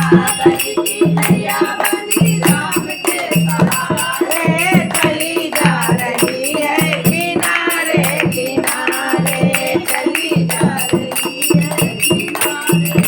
कागज की नैया बनी राम के सहारे चली जा रही है किनारे किनारे चली जा रही है किनारे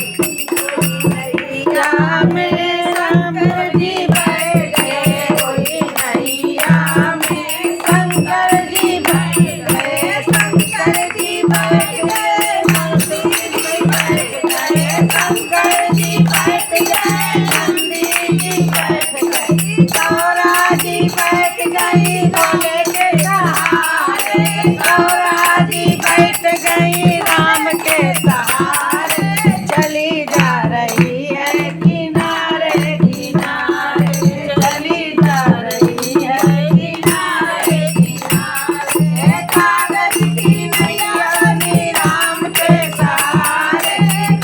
नैया में शंकर जी बैठ गए कोई नैया में शंकर जी बैठ गए शंकर जी बैठ गए नंदी जी बैठ गए शंकर जी बैठ गए नंदी जी बैठ गई गौरा जी बैठ गई भोले के सहारे गौरा जी बैठ गई राम के सहारे चली जा रही है किनारे किनारे चली जा रही है किनारे किनारे कागज की नैया बनी राम के सहारे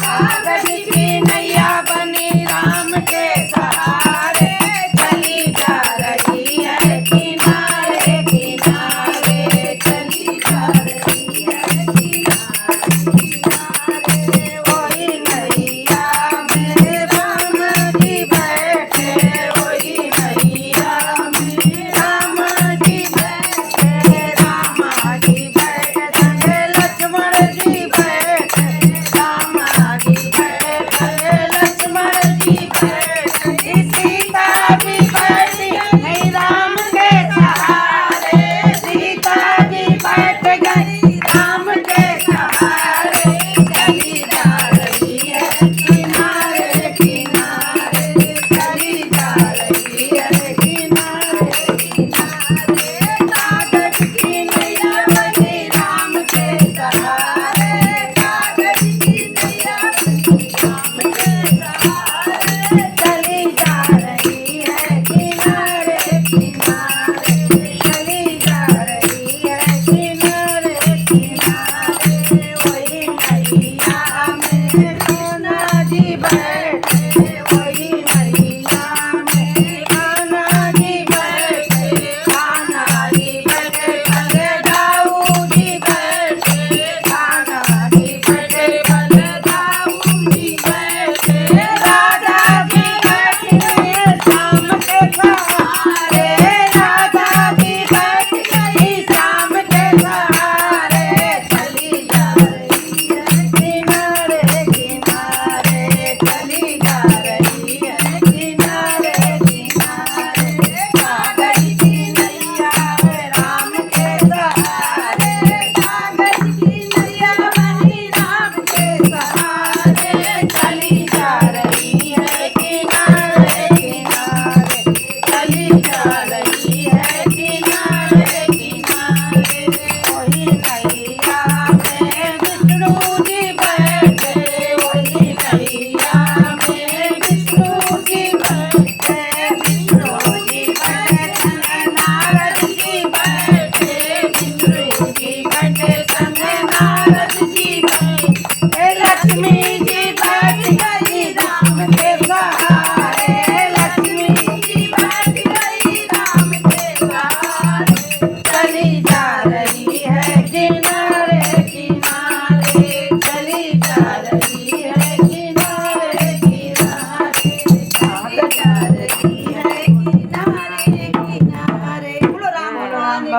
कागज की नैया बनी राम के सहारे चली जा रही है किनारे किनारे चली जा रही है किनारे किनारे वही नैया में राम जी बैठे वही नैया में राम जी बैठे राम जी बैठे लक्ष्मण जी बैठे राम जी बैठे लक्ष्मण जी बैठे सीता जी बैठी नहीं राम के सहारे सीता जी बैठ गई राम के सहारे चली जा रही है किनारे किनारे चली जा रही है किनारे किनारे कागज की नैया बनी राम के सहारे कागज की नैया बनी राम